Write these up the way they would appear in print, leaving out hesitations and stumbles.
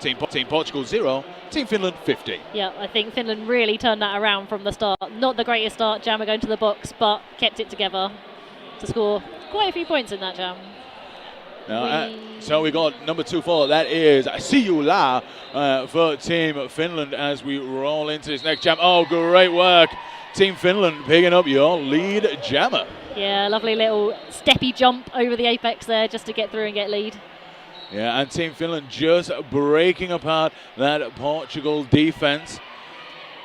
Team Portugal 0, Team Finland 50. Yeah, I think Finland really turned that around from the start. Not the greatest start, Jammer going to the box, but kept it together to score quite a few points in that jam. So we got number 2-4. That is Siula for Team Finland as we roll into this next jam. Oh, great work. Team Finland picking up your lead jammer. Yeah, lovely little steppy jump over the apex there just to get through and get lead. Yeah, and Team Finland just breaking apart that Portugal defense.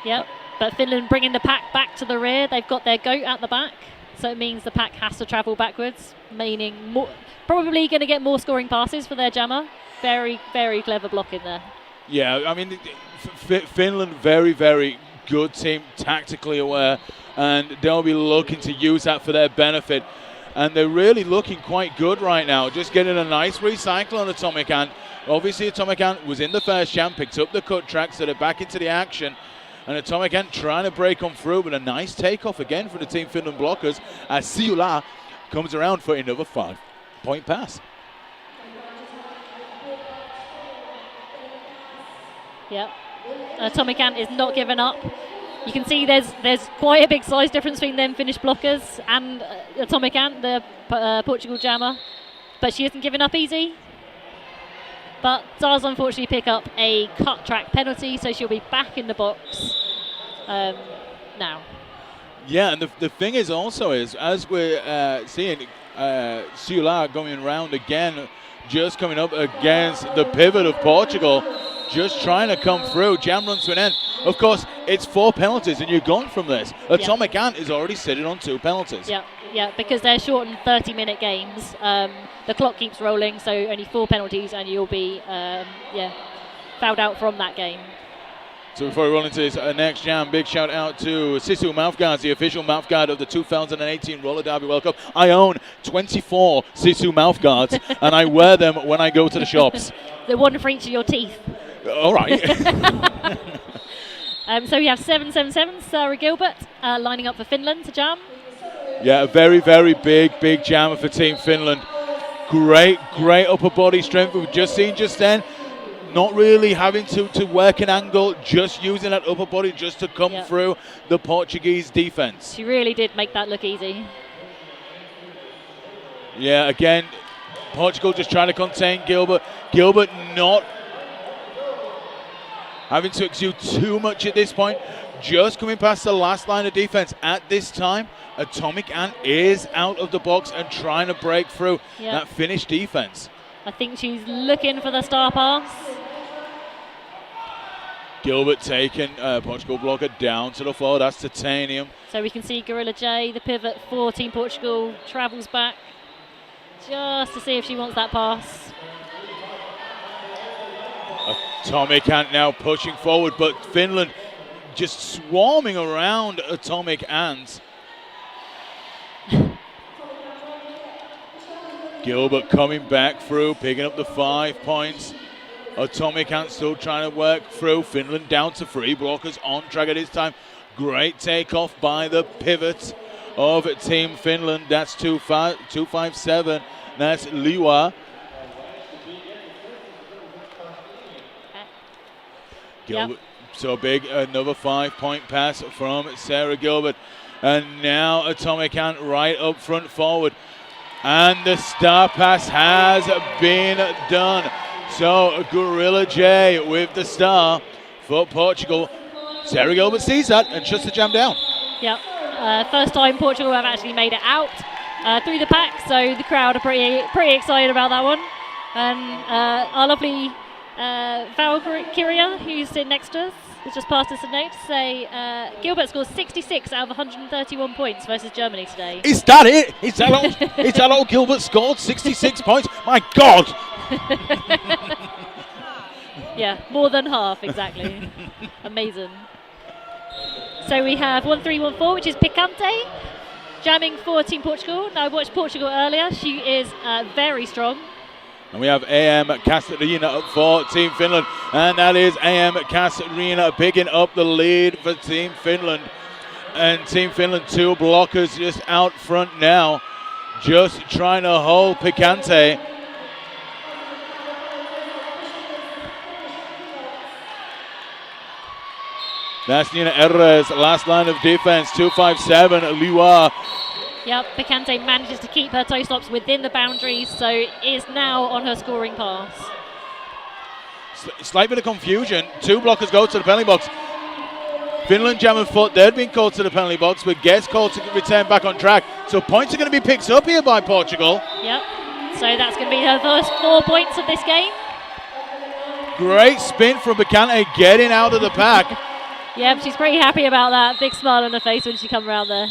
Yep, but Finland bringing the pack back to the rear. They've got their goat at the back, so it means the pack has to travel backwards, meaning probably going to get more scoring passes for their jammer. Very, very clever block in there. Yeah, I mean, Finland, very, very good team, tactically aware, and they'll be looking to use that for their benefit. And they're really looking quite good right now. Just getting a nice recycle on Atomic Ant. Obviously, Atomic Ant was in the first jam, picked up the cut track, so they're back into the action. And Atomic Ant trying to break on through, but a nice takeoff again for the Team Finland blockers as Siula comes around for another 5-point pass. Yep. Atomic Ant is not giving up. You can see there's quite a big size difference between them Finnish blockers and Atomic Ant, the Portugal jammer. But she isn't giving up easy. But does unfortunately pick up a cut track penalty, so she'll be back in the box now. Yeah, and the thing is also as we're seeing Siula going around again, just coming up against the pivot of Portugal, just trying to come through. Jam runs to an end. Of course, it's 4 penalties and you're gone from this. Atomic Ant is already sitting on 2 penalties. Yeah, because they're shortened 30-minute games. The clock keeps rolling, so only 4 penalties and you'll be fouled out from that game. So before we roll into this next jam, big shout out to Sisu mouthguards, the official mouthguard of the 2018 Roller Derby World Cup. I own 24 Sisu mouthguards and I wear them when I go to the shops. The one for each of your teeth. All right. So we have 777, Sarah Gilbert, lining up for Finland to jam. Yeah, a very, very big jammer for Team Finland. Great upper body strength. We've just seen just then, not really having to work an angle, just using that upper body just to come through the Portuguese defense. She really did make that look easy. Yeah, again, Portugal just trying to contain Gilbert. Gilbert not having to exude too much at this point. Just coming past the last line of defense. At this time, Atomic Ant is out of the box and trying to break through that Finnish defense. I think she's looking for the star pass. Gilbert taking Portugal blocker down to the floor. That's Titanium. So we can see Gorilla J, the pivot for Team Portugal, travels back just to see if she wants that pass. Atomic Ant now pushing forward, but Finland just swarming around Atomic Ant. Gilbert coming back through, picking up the 5 points. Atomic Ant still trying to work through. Finland down to 3 blockers on track at this time. Great takeoff by the pivot of Team Finland. That's 257. That's Liwa. Gilbert, so big, another 5-point pass from Sarah Gilbert. And now Atomic Ant right up front forward. And the star pass has been done. So Gorilla J with the star for Portugal. Sarah Gilbert sees that and shuts the jam down. Yep, first time Portugal have actually made it out through the pack, so the crowd are pretty excited about that one. And our lovely Valkyria, who's sitting next to us, has just passed us a note to say Gilbert scores 66 out of 131 points versus Germany today. Is that it? Is that all Gilbert scored? 66 points? My God! Yeah, more than half, exactly. Amazing. So we have 1314, which is Picante, jamming for Team Portugal. Now I watched Portugal earlier. She is very strong. And we have AM Katarina up for Team Finland. And that is AM Katarina picking up the lead for Team Finland. And Team Finland 2 blockers just out front now. Just trying to hold Picante. That's Nina Erres, last line of defense, 257, Liwa. Yep, Picante manages to keep her toe stops within the boundaries, so is now on her scoring pass. Slight bit of confusion. 2 blockers go to the penalty box. Finland jamming foot. They'd been called to the penalty box, but gets called to return back on track. So points are going to be picked up here by Portugal. Yep. So that's going to be her first 4 points of this game. Great spin from Picante getting out of the pack. Yep, she's pretty happy about that. Big smile on her face when she come around there.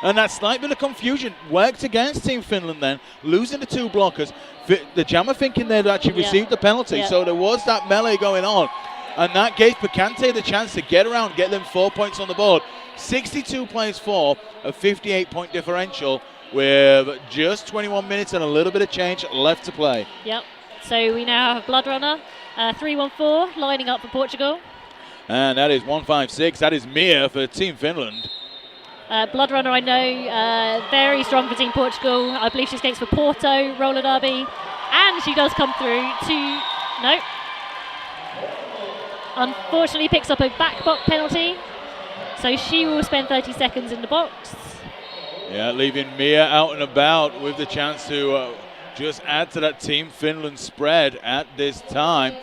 And that slight bit of confusion worked against Team Finland then, losing the 2 blockers. The jammer thinking they'd actually received the penalty, so there was that melee going on. And that gave Picante the chance to get around, get them 4 points on the board. 62 plays 4, a 58-point differential with just 21 minutes and a little bit of change left to play. Yep, so we now have Blood Runner, 3-1-4, lining up for Portugal. And that is 156, that is Mia for Team Finland. Blood Runner, I know, very strong for Team Portugal. I believe she skates for Porto, roller derby, and she does come through to, no. Unfortunately picks up a back box penalty, so she will spend 30 seconds in the box. Yeah, leaving Mia out and about with the chance to just add to that Team Finland spread at this time.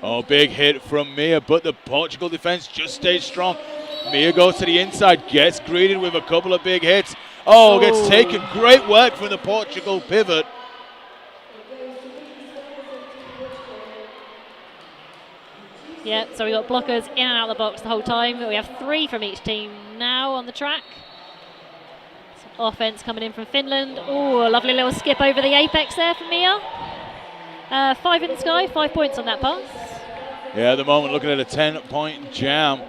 Oh, big hit from Mia, but the Portugal defense just stays strong. Mia goes to the inside, gets greeted with a couple of big hits. Oh, gets taken. Great work from the Portugal pivot. Yeah, so we've got blockers in and out of the box the whole time. We have 3 from each team now on the track. Some offense coming in from Finland. Oh, a lovely little skip over the apex there from Mia. 5 in the sky, 5 points on that pass. Yeah, at the moment looking at a 10-point jam.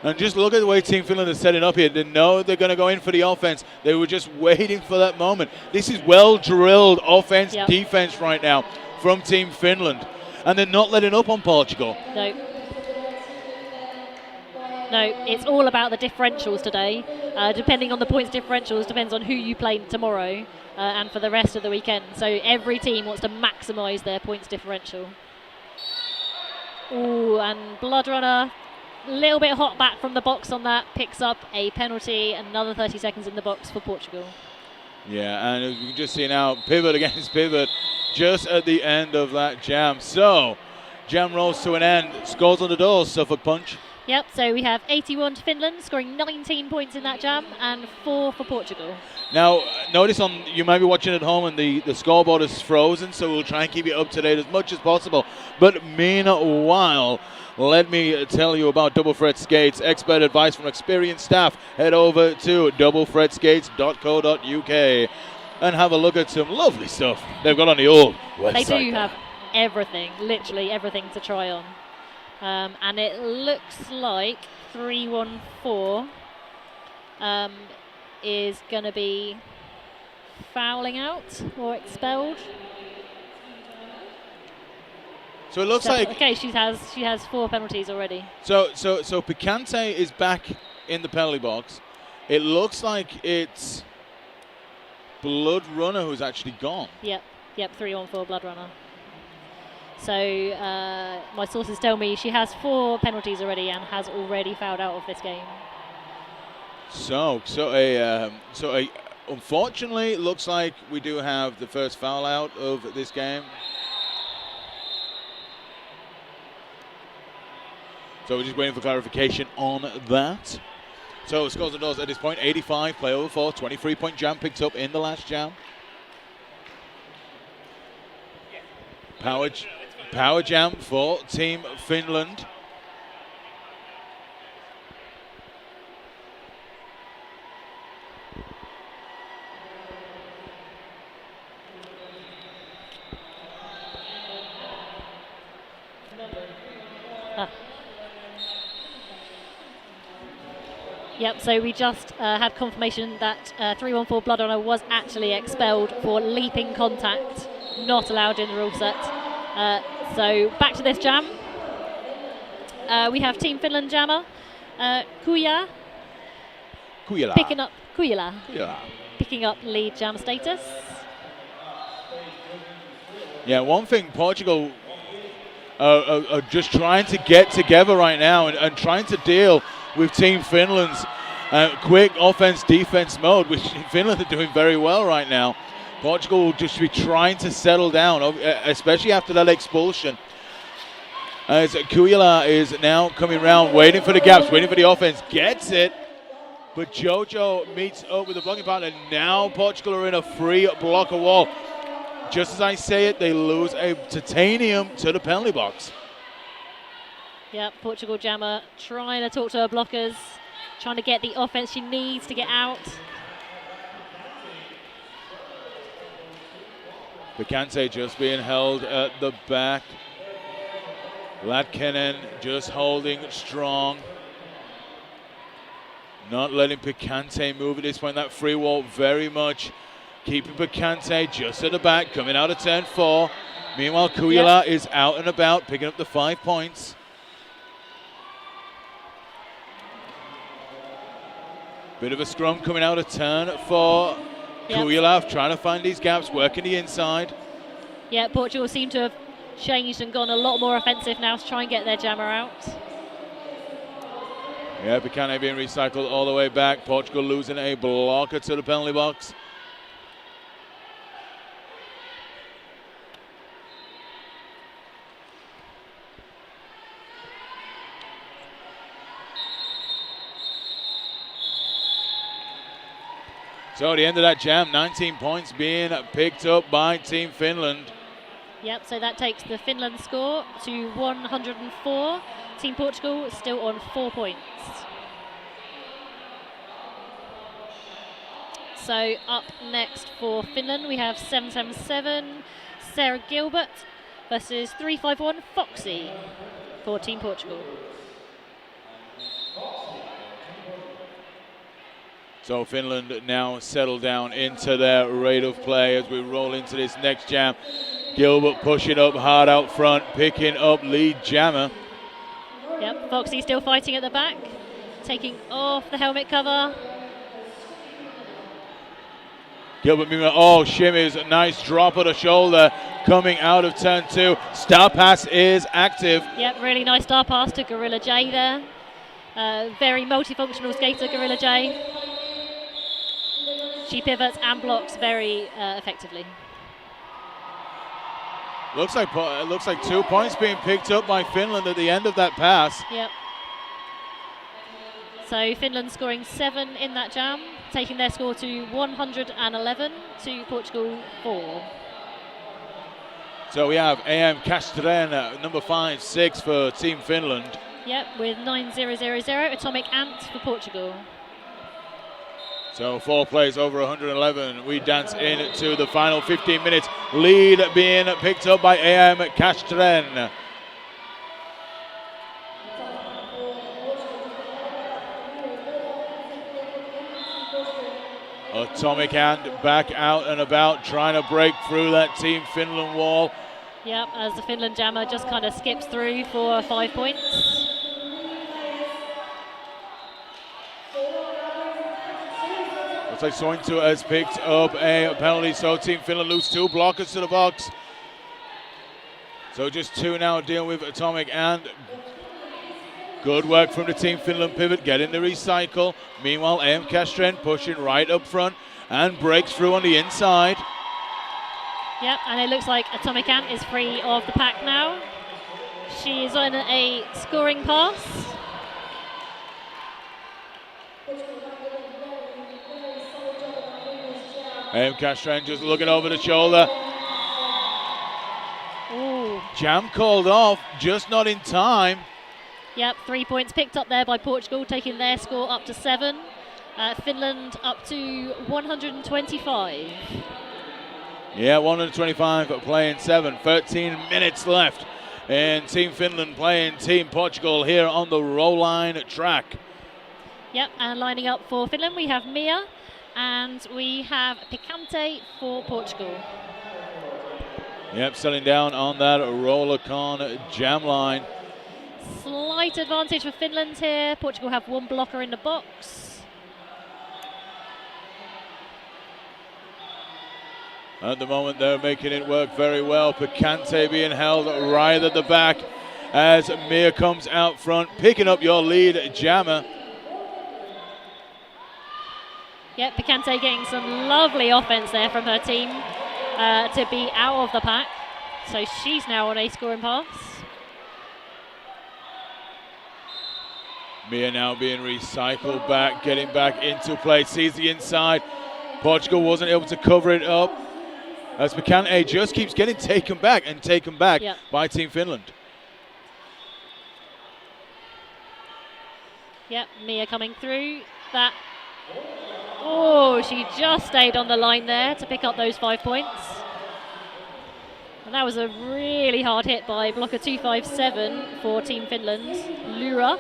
And just look at the way Team Finland is setting up here. They know they're going to go in for the offense. They were just waiting for that moment. This is well-drilled offense, defense right now from Team Finland. And they're not letting up on Portugal. No. No, it's all about the differentials today. Depending on the points differentials, depends on who you play tomorrow and for the rest of the weekend. So every team wants to maximise their points differential. Ooh, and Blood Runner, a little bit hot back from the box on that, picks up a penalty, another 30 seconds in the box for Portugal. Yeah, and as you can just see now, pivot against pivot just at the end of that jam. So, jam rolls to an end. Scores on the door, Suffolk Punch. Yep, so we have 81 to Finland, scoring 19 points in that jam, and 4 for Portugal. Now, notice you might be watching at home and the scoreboard is frozen, so we'll try and keep you up to date as much as possible. But meanwhile, let me tell you about Double Fret Skates. Expert advice from experienced staff. Head over to doublefretskates.co.uk and have a look at some lovely stuff they've got on the old website. They do have everything, literally everything to try on. And it looks like 314 is going to be fouling out or expelled. So it looks like okay, she has 4 penalties already. So Picante is back in the penalty box. It looks like it's Blood Runner who's actually gone. Yep, 3-1-4 Blood Runner. So my sources tell me she has 4 penalties already and has already fouled out of this game. So unfortunately, it looks like we do have the first foul out of this game. So we're just waiting for clarification on that. So scores and doors at this point, 85, play over 4, 23-point jam picked up in the last jam. Power jam for Team Finland. Yep, so we just had confirmation that 314 Blood Runner was actually expelled for leaping contact, not allowed in the rule set. So back to this jam. We have Team Finland jammer, Kujala picking up lead jam status. Yeah, one thing Portugal are just trying to get together right now and trying to deal with Team Finland's quick offense-defense mode, which Finland are doing very well right now. Portugal will just be trying to settle down, especially after that expulsion. As Kuyala is now coming around, waiting for the gaps, waiting for the offense, gets it. But Jojo meets up with the blocking partner. Now Portugal are in a free blocker wall. Just as I say it, they lose a titanium to the penalty box. Yeah, Portugal jammer trying to talk to her blockers, trying to get the offense she needs to get out. Picante just being held at the back. Latkinen just holding strong. Not letting Picante move at this point. That free wall very much keeping Picante just at the back, coming out of turn 4. Meanwhile, Kuyala is out and about, picking up the 5 points. Bit of a scrum coming out of turn 4. Kuyala trying to find these gaps, working the inside. Yeah, Portugal seem to have changed and gone a lot more offensive now to try and get their jammer out. Yeah, Picante being recycled all the way back. Portugal losing a blocker to the penalty box. So at the end of that jam, 19 points being picked up by Team Finland. Yep, so that takes the Finland score to 104. Team Portugal still on 4 points. So up next for Finland, we have 777 Sarah Gilbert versus 351 Foxy for Team Portugal. So Finland now settle down into their rate of play as we roll into this next jam. Gilbert pushing up hard out front, picking up lead jammer. Yep, Foxy still fighting at the back, taking off the helmet cover. Gilbert, shimmies, a nice drop of the shoulder coming out of turn 2. Star pass is active. Yep, really nice star pass to Gorilla J there. Very multifunctional skater, Gorilla J. She pivots and blocks very effectively. Looks like 2 points being picked up by Finland at the end of that pass. Yep. So Finland scoring 7 in that jam, taking their score to 111 to Portugal 4. So we have AM Castren, number 5-6 for Team Finland. Yep, with 9-0-0-0, Atomic Ant for Portugal. So 4 plays over 111. We dance into the final 15 minutes. Lead being picked up by AM Castren. Atomic Ant back out and about, trying to break through that Team Finland wall. Yep, as the Finland jammer just kind of skips through for 5 points. Looks like Sointu has picked up a penalty, so Team Finland lose 2 blockers to the box. So just 2 now dealing with Atomic, and good work from the Team Finland pivot, getting the recycle. Meanwhile, AM Castren pushing right up front and breaks through on the inside. Yep, and it looks like Atomic Ant is free of the pack now. She is on a scoring pass. AM Castren just looking over the shoulder. Ooh. Jam called off, just not in time. Yep, 3 points picked up there by Portugal, taking their score up to 7. Finland up to 125. Yeah, 125 playing 7. 13 minutes left. And Team Finland playing Team Portugal here on the roll line track. Yep, and lining up for Finland, we have Mia and we have Picante for Portugal. Yep, settling down on that roller con jam line. Slight advantage for Finland here. Portugal have 1 blocker in the box. At the moment, they're making it work very well. Picante being held right at the back as Mia comes out front, picking up your lead, Jammer. Yep, Picante getting some lovely offense there from her team to be out of the pack. So she's now on a scoring pass. Mia now being recycled back, getting back into play, sees the inside. Portugal wasn't able to cover it up as Picante just keeps getting taken back by Team Finland. Yep, Mia coming through. She just stayed on the line there to pick up those 5 points. And that was a really hard hit by blocker 257 for Team Finland. Lura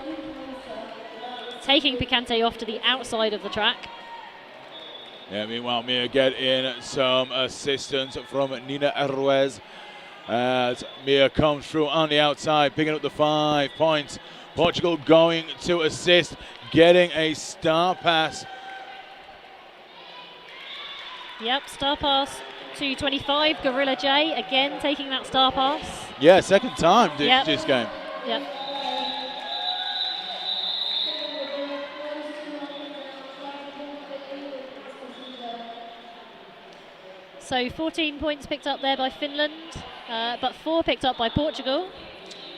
taking Picante off to the outside of the track. Yeah, meanwhile, Mia getting some assistance from Nina Ruiz as Mia comes through on the outside, picking up the 5 points. Portugal going to assist, getting a star pass. Yep, star pass to 25, Gorilla J again taking that star pass. Yeah, second time this game. Yep. So 14 points picked up there by Finland, but 4 picked up by Portugal,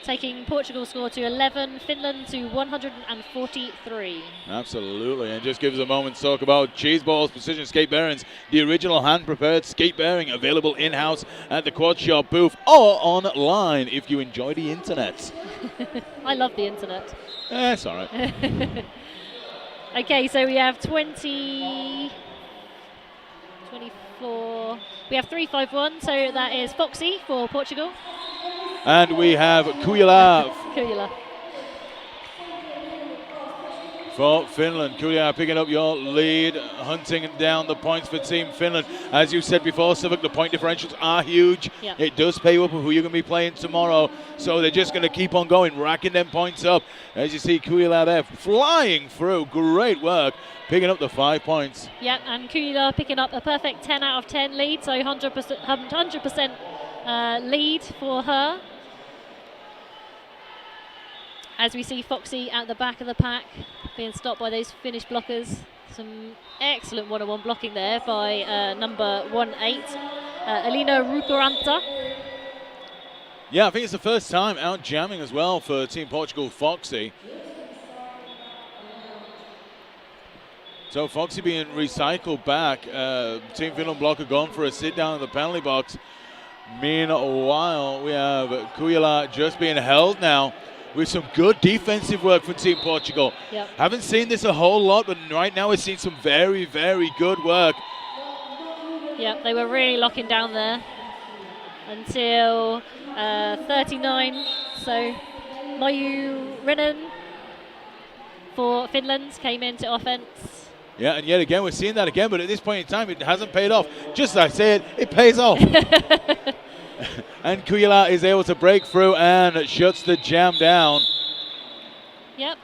taking Portugal's score to 11, Finland to 143. Absolutely, and just gives a moment to talk about Cheese Balls Precision Skate Bearings, the original hand-prepared skate bearing available in-house at the Quad Shop booth or online if you enjoy the internet. I love the internet. It's all right. Okay, so we have 24. We have 3-5-1, so that is Foxy for Portugal. And we have Kujala for Finland. Kujala picking up your lead, hunting down the points for Team Finland. As you said before, Sivak, the point differentials are huge. Yeah. It does pay you up with who you're going to be playing tomorrow. So they're just going to keep on going, racking them points up. As you see Kujala there flying through. Great work, picking up the 5 points. Yeah, and Kujala picking up a perfect 10 out of 10 lead, so 100% lead for her. As we see Foxy at the back of the pack, being stopped by those Finnish blockers. Some excellent one-on-one blocking there by number 18, Elina Rukuranta. Yeah, I think it's the first time out jamming as well for Team Portugal, Foxy. So Foxy being recycled back. Team Finland blocker gone for a sit down in the penalty box. Meanwhile, we have Kujala just being held now with some good defensive work from Team Portugal. Yep. Haven't seen this a whole lot, but right now we're seeing some very, very good work. Yep, they were really locking down there until 39. So Maju Rinnan for Finland came into offense. Yeah, and yet again, we're seeing that again, but at this point in time, it hasn't paid off. Just as I said, it pays off. And Kujala is able to break through and shuts the jam down. Yep.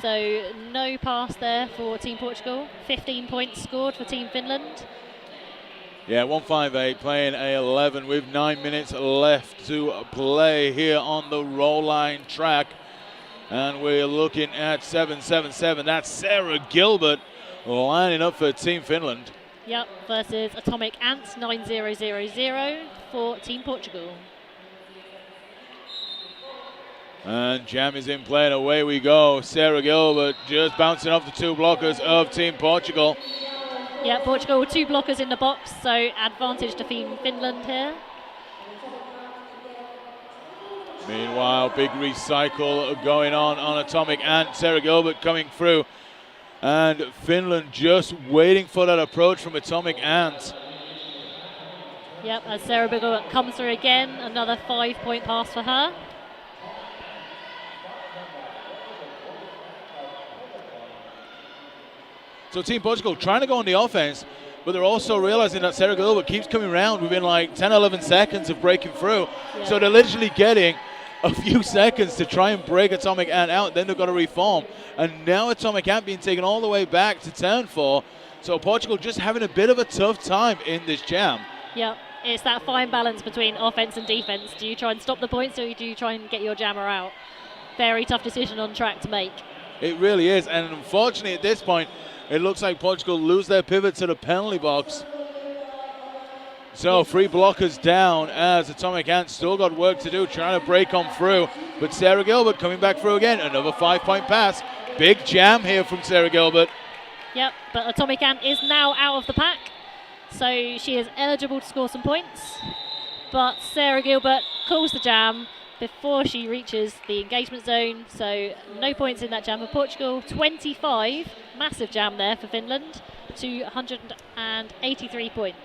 So no pass there for Team Portugal. 15 points scored for Team Finland. Yeah, 158 playing a 11 with 9 minutes left to play here on the roll line track. And we're looking at 7-7-7. That's Sarah Gilbert lining up for Team Finland. Yep, versus Atomic Ants 9000 for Team Portugal. And jam is in play and away we go. Sarah Gilbert just bouncing off the 2 blockers of Team Portugal. Yeah, Portugal with 2 blockers in the box, so advantage to Team Finland here. Meanwhile, big recycle going on Atomic Ant. Sarah Gilbert coming through. And Finland just waiting for that approach from Atomic Ant. Yep, as Sarah Gilbert comes through again, another 5-point pass for her. So Team Portugal trying to go on the offense, but they're also realizing that Sarah Gilbert keeps coming around within like 10, 11 seconds of breaking through. Yeah. So they're literally getting a few seconds to try and break Atomic Ant out. Then they've got to reform. And now Atomic Ant being taken all the way back to turn 4. So Portugal just having a bit of a tough time in this jam. Yeah, it's that fine balance between offense and defense. Do you try and stop the points, or do you try and get your jammer out? Very tough decision on track to make. It really is. And unfortunately, at this point, it looks like Portugal lose their pivot to the penalty box. So 3 blockers down as Atomic Ant still got work to do, trying to break on through. But Sarah Gilbert coming back through again. Another 5-point pass. Big jam here from Sarah Gilbert. Yep, but Atomic Ant is now out of the pack. So she is eligible to score some points. But Sarah Gilbert calls the jam before she reaches the engagement zone. So no points in that jam for Portugal. 25, massive jam there for Finland, to 183 points.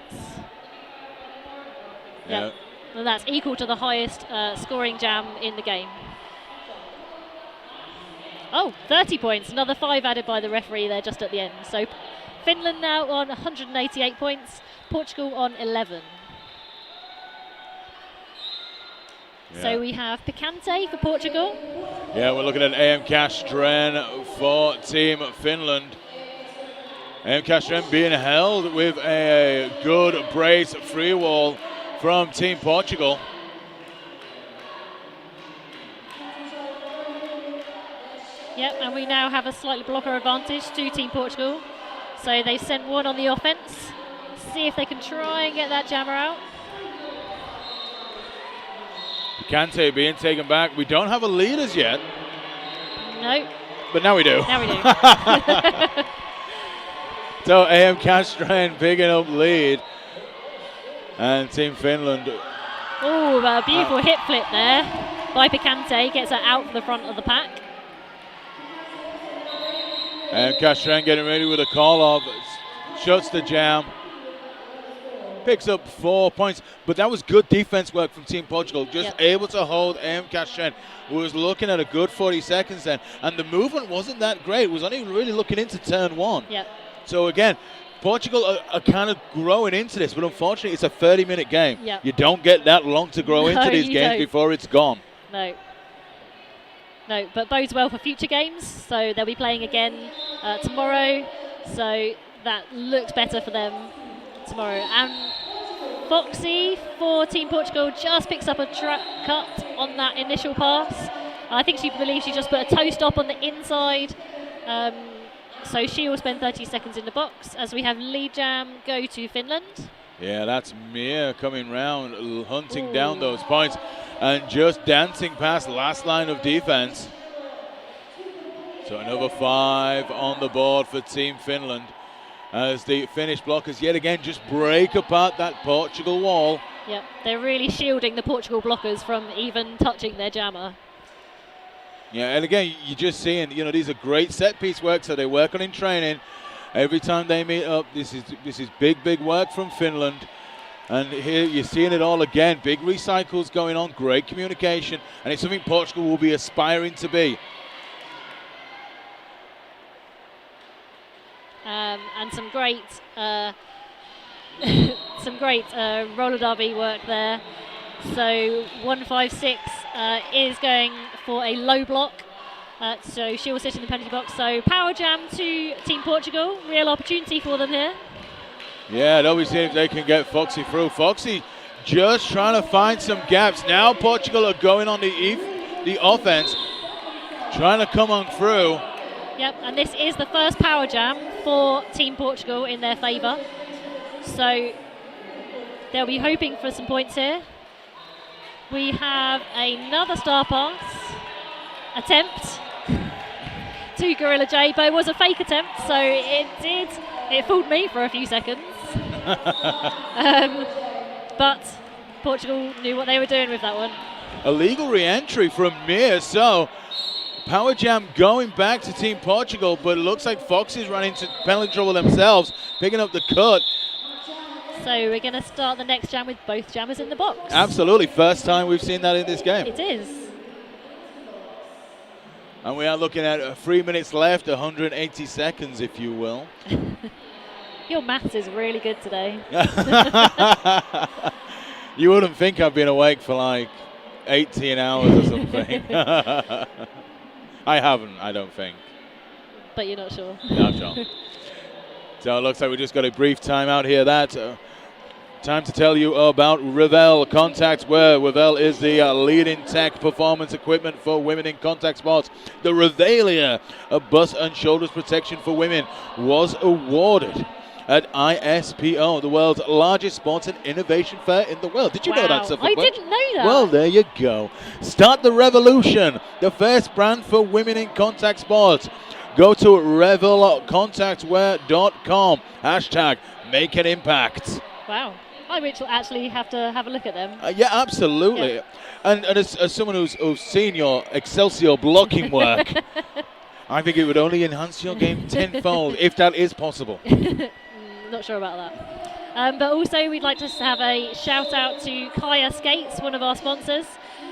Yeah. And that's equal to the highest scoring jam in the game. Oh, 30 points. Another 5 added by the referee there just at the end. So Finland now on 188 points, Portugal on 11. Yeah. So we have Picante for Portugal. Yeah, we're looking at AM Castren for Team Finland. AM Castren being held with a good brace free wall from Team Portugal. Yep, and we now have a slightly blocker advantage to Team Portugal. So they sent one on the offense. See if they can try and get that jammer out. Kante being taken back. We don't have a lead as yet. No. But now we do. Now we do. So AM Castren picking up lead. And Team Finland. Oh, a beautiful hip flip there by Picante. Gets her out the front of the pack. And Castren getting ready with a call off. Shuts the jam. Picks up 4 points. But that was good defense work from Team Portugal. Just able to hold AM Castren, who was looking at a good 40 seconds then. And the movement wasn't that great. It was only really looking into turn 1. Yep. So again, Portugal are kind of growing into this. But unfortunately, it's a 30-minute game. Yep. You don't get that long to grow into these games before it's gone. No. No, but bodes well for future games. So they'll be playing again tomorrow. So that looks better for them tomorrow. And Foxy for Team Portugal just picks up a cut on that initial pass. I think she believes she just put a toe stop on the inside. So she will spend 30 seconds in the box as we have lead jam go to Finland. Yeah, that's Mia coming round, hunting down those points and just dancing past last line of defense. So another 5 on the board for Team Finland as the Finnish blockers yet again just break apart that Portugal wall. Yep, they're really shielding the Portugal blockers from even touching their jammer. Yeah, and again, you're just seeing, you know, these are great set-piece work, so they work on in training. Every time they meet up, this is big work from Finland. And here you're seeing it all again. Big recycles going on, great communication, and it's something Portugal will be aspiring to be. And some great roller derby work there. So 156 is going for a low block. So she will sit in the penalty box. So power jam to Team Portugal. Real opportunity for them here. Yeah, they'll be seeing if they can get Foxy through. Foxy just trying to find some gaps. Now Portugal are going on the offense, trying to come on through. Yep, and this is the first power jam for Team Portugal in their favour. So they'll be hoping for some points here. We have another star pass attempt to Gorilla J, but it was a fake attempt, so it fooled me for a few seconds. But Portugal knew what they were doing with that one. Illegal re-entry from Mir, so power jam going back to Team Portugal, but it looks like Foxy's running into penalty trouble themselves, picking up the cut. So we're going to start the next jam with both jammers in the box. Absolutely, first time we've seen that in this game. It is. And we are looking at 3 minutes left, 180 seconds, if you will. Your maths is really good today. You wouldn't think I've been awake for like 18 hours or something. I haven't, I don't think. But you're not sure. Not sure. So it looks like we just got a brief timeout here. Time to tell you about Revell Contact Wear. Revell is the leading tech performance equipment for women in contact sports. The Revelia, a bust and shoulders protection for women, was awarded at ISPO, the world's largest sports and innovation fair in the world. Did you know that, Suffolk? I didn't know that. Well, there you go. Start the revolution, the first brand for women in contact sports. Go to revelcontactwear.com. Hashtag make an impact. Wow. I will actually have to have a look at them. Yeah, absolutely. Yeah. And as someone who's seen your Excelsior blocking work, I think it would only enhance your game tenfold, if that is possible. Not sure about that. But also we'd like to have a shout out to Kaya Skates, one of our sponsors.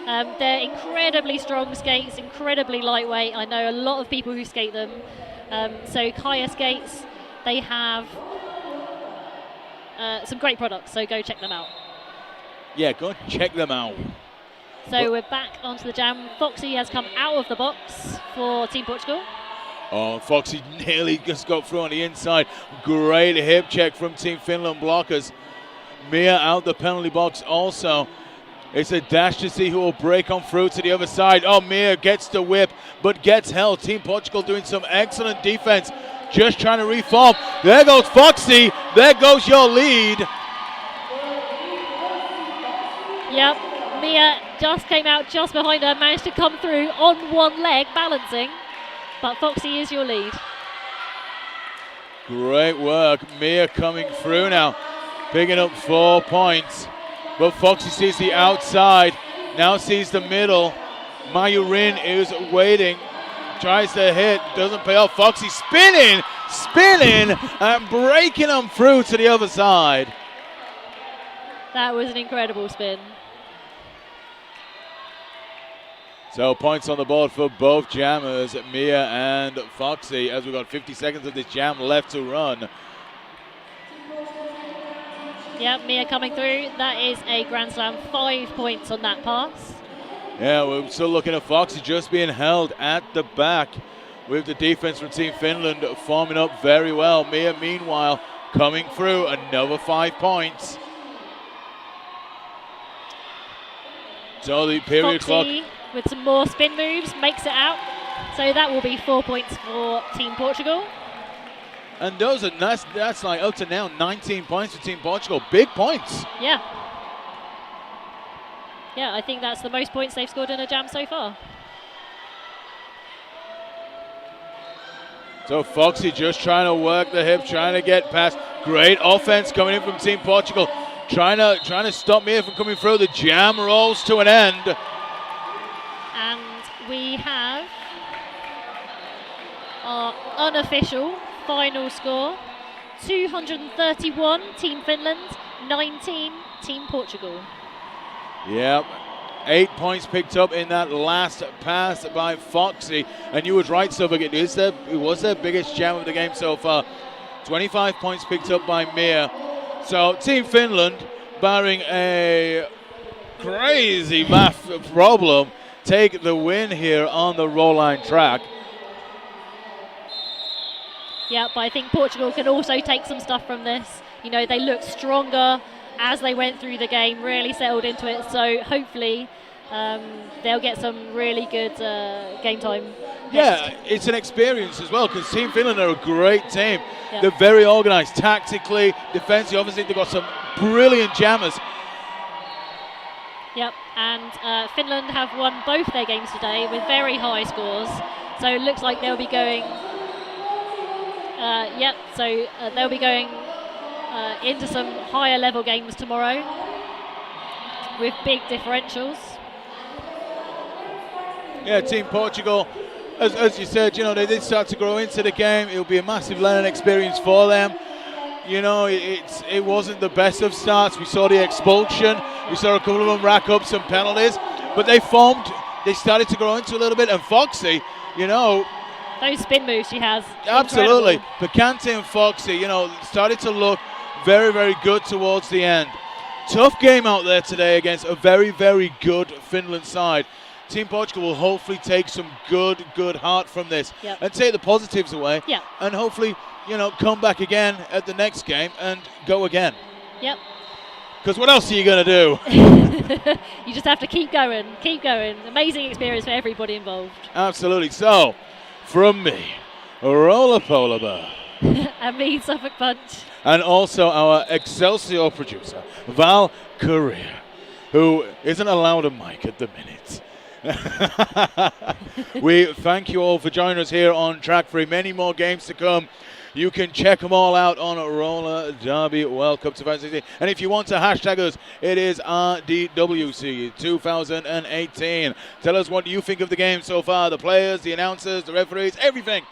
They're incredibly strong skates, incredibly lightweight. I know a lot of people who skate them. So Kaya Skates, they have some great products, so go check them out. Yeah, go check them out. So we're back onto the jam. Foxy has come out of the box for Team Portugal. Oh, Foxy nearly just got through on the inside. Great hip check from Team Finland blockers. Mia out the penalty box also. It's a dash to see who will break on through to the other side. Oh, Mia gets the whip, but gets held. Team Portugal doing some excellent defense. Just trying to reform. There goes Foxy. There goes your lead. Yep, Mia just came out just behind her, managed to come through on one leg, balancing. But Foxy is your lead. Great work. Mia coming through now, picking up 4 points. But Foxy sees the outside, now sees the middle. Mayurin is waiting, tries to hit, doesn't pay off. Foxy spinning, and breaking them through to the other side. That was an incredible spin. So points on the board for both jammers, Mia and Foxy, as we've got 50 seconds of this jam left to run. Yep, Mia coming through. That is a Grand Slam, 5 points on that pass. Yeah, we're still looking at Foxy just being held at the back with the defense from Team Finland forming up very well. Mia, meanwhile, coming through, another 5 points. So the period Foxy clock with some more spin moves makes it out. So that will be 4 points for Team Portugal. And those are that's like up to now 19 points for Team Portugal. Big points. Yeah. Yeah, I think that's the most points they've scored in a jam so far. So Foxy just trying to work the hip, trying to get past. Great offense coming in from Team Portugal. Trying to stop Mia from coming through. The jam rolls to an end. And we have our unofficial final score. 231 Team Finland, 19 Team Portugal. Yep. 8 points picked up in that last pass by Foxy. And you was right, Suffolk. It was their biggest jam of the game so far. 25 points picked up by Mia. So Team Finland, barring a crazy math problem, take the win here on the roll line track. Yeah, but I think Portugal can also take some stuff from this. You know, they looked stronger as they went through the game, really settled into it. So hopefully they'll get some really good game time. Yeah, it's an experience as well because Team Finland are a great team. Yeah. They're very organised tactically, defensively. Obviously, they've got some brilliant jammers. Yep, and Finland have won both their games today with very high scores. So it looks like they'll be going. They'll be going into some higher level games tomorrow with big differentials. Yeah, Team Portugal, as you said, you know, they did start to grow into the game. It'll be a massive learning experience for them. You know, it wasn't the best of starts. We saw the expulsion. We saw a couple of them rack up some penalties, but they started to grow into a little bit. And Foxy, you know, those spin moves she has. Absolutely. Incredible. Picante and Foxy, you know, started to look very, very good towards the end. Tough game out there today against a very, very good Finland side. Team Portugal will hopefully take some good heart from this and take the positives away and hopefully, come back again at the next game and go again. Yep. Because what else are you going to do? You just have to keep going. Amazing experience for everybody involved. Absolutely. So, from me, Roller Polar Bear. And me, Suffolk Punch. And also our Excelsior producer, Val Correa, who isn't allowed a mic at the minute. We thank you all for joining us here on Track 3. Many more games to come. You can check them all out on Roller Derby World Cup 2016. And if you want to hashtag us, it is RDWC 2018. Tell us what you think of the game so far, the players, the announcers, the referees, everything.